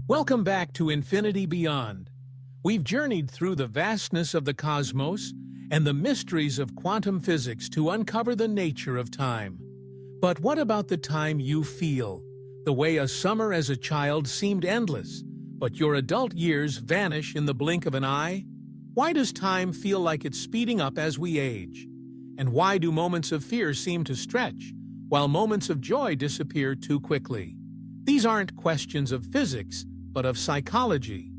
Welcome back to Infinity Beyond. We've journeyed through the vastness of the cosmos and the mysteries of quantum physics to uncover the nature of time. But what about the time you feel? The way a summer as a child seemed endless, but your adult years vanish in the blink of an eye? Why does time feel like it's speeding up as we age? And why do moments of fear seem to stretch, while moments of joy disappear too quickly? These aren't questions of physics, but of psychology.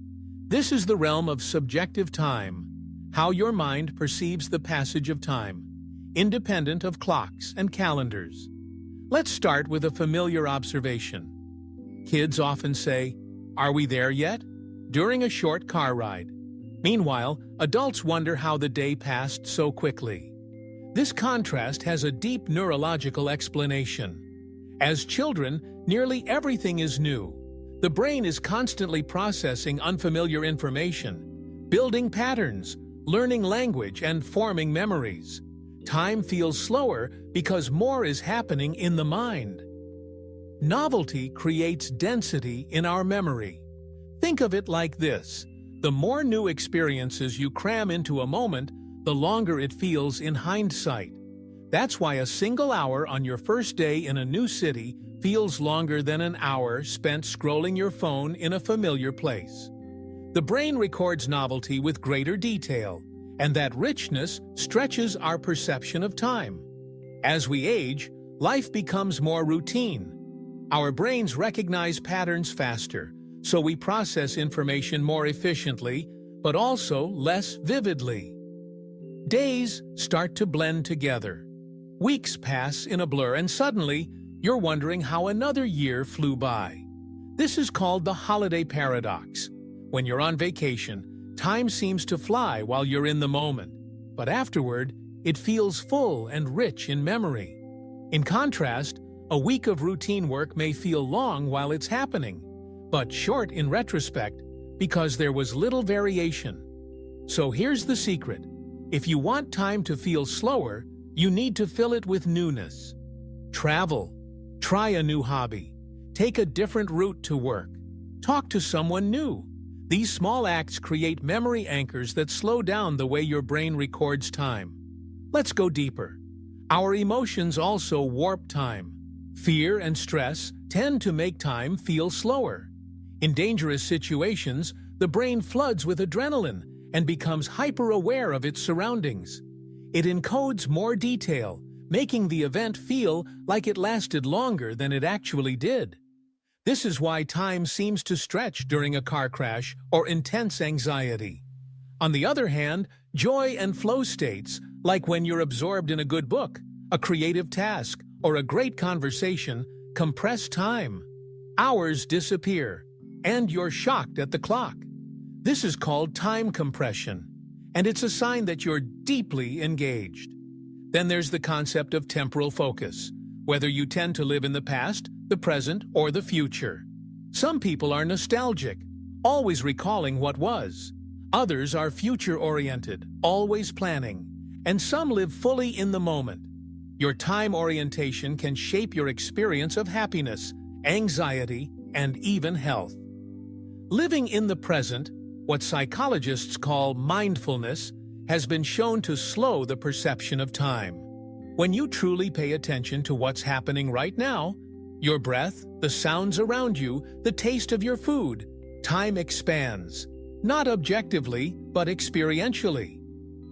This is the realm of subjective time, how your mind perceives the passage of time, independent of clocks and calendars. Let's start with a familiar observation. Kids often say, "Are we there yet?" during a short car ride. Meanwhile, adults wonder how the day passed so quickly. This contrast has a deep neurological explanation. As children, nearly everything is new. The brain is constantly processing unfamiliar information, building patterns, learning language, and forming memories. Time feels slower because more is happening in the mind. Novelty creates density in our memory. Think of it like this. The more new experiences you cram into a moment, the longer it feels in hindsight. That's why a single hour on your first day in a new city feels longer than an hour spent scrolling your phone in a familiar place. The brain records novelty with greater detail, and that richness stretches our perception of time. As we age, life becomes more routine. Our brains recognize patterns faster, so we process information more efficiently, but also less vividly. Days start to blend together. Weeks pass in a blur, and suddenly, you're wondering how another year flew by. This is called the holiday paradox. When you're on vacation, time seems to fly while you're in the moment, but afterward, it feels full and rich in memory. In contrast, a week of routine work may feel long while it's happening, but short in retrospect because there was little variation. So here's the secret. If you want time to feel slower, you need to fill it with newness. Travel. Try a new hobby. Take a different route to work. Talk to someone new. These small acts create memory anchors that slow down the way your brain records time. Let's go deeper. Our emotions also warp time. Fear and stress tend to make time feel slower. In dangerous situations, the brain floods with adrenaline and becomes hyper-aware of its surroundings. It encodes more detail, making the event feel like it lasted longer than it actually did. This is why time seems to stretch during a car crash or intense anxiety. On the other hand, joy and flow states, like when you're absorbed in a good book, a creative task, or a great conversation, compress time. Hours disappear, and you're shocked at the clock. This is called time compression, and it's a sign that you're deeply engaged. Then there's the concept of temporal focus, whether you tend to live in the past, the present, or the future. Some people are nostalgic, always recalling what was. Others are future-oriented, always planning. And some live fully in the moment. Your time orientation can shape your experience of happiness, anxiety, and even health. Living in the present, what psychologists call mindfulness, has been shown to slow the perception of time. When you truly pay attention to what's happening right now, your breath, the sounds around you, the taste of your food, time expands, not objectively, but experientially.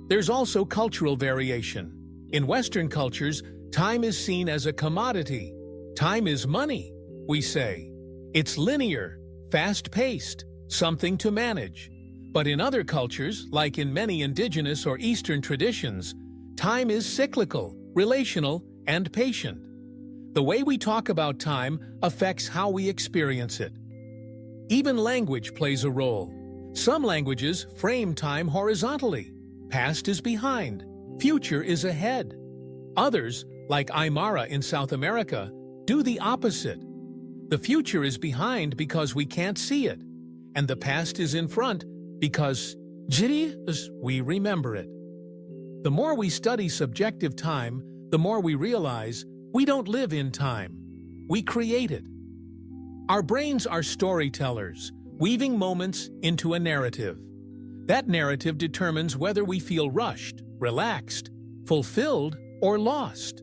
There's also cultural variation. In Western cultures, time is seen as a commodity. Time is money, we say. It's linear, fast-paced, something to manage. But in other cultures, like in many indigenous or Eastern traditions, time is cyclical, relational, and patient. The way we talk about time affects how we experience it. Even language plays a role. Some languages frame time horizontally. Past is behind, future is ahead. Others, like Aymara in South America, do the opposite. The future is behind because we can't see it, and the past is in front because we remember it. The more we study subjective time, the more we realize we don't live in time. We create it. Our brains are storytellers. weaving moments into a narrative. That narrative determines whether we feel rushed, relaxed, fulfilled, or lost.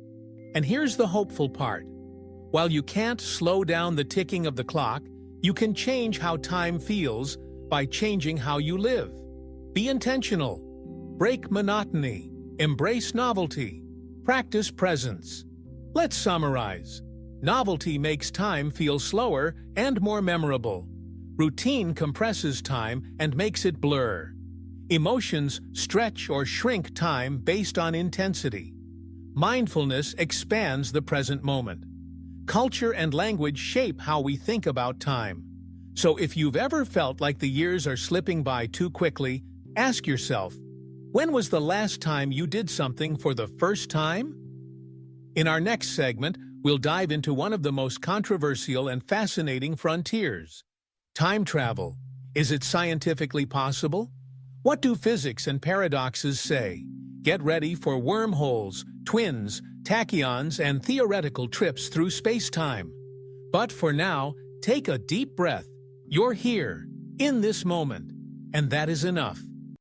And here's the hopeful part. While you can't slow down the ticking of the clock, you can change how time feels by changing how you live. Be intentional. Break monotony. Embrace novelty. Practice presence. Let's summarize. Novelty makes time feel slower and more memorable. Routine compresses time and makes it blur. Emotions stretch or shrink time based on intensity. Mindfulness expands the present moment. Culture and language shape how we think about time. So if you've ever felt like the years are slipping by too quickly, ask yourself, when was the last time you did something for the first time? In our next segment, we'll dive into one of the most controversial and fascinating frontiers. Time travel. Is it scientifically possible? What do physics and paradoxes say? Get ready for wormholes, twins, tachyons, and theoretical trips through space-time. But for now, take a deep breath. You're here, in this moment, and that is enough.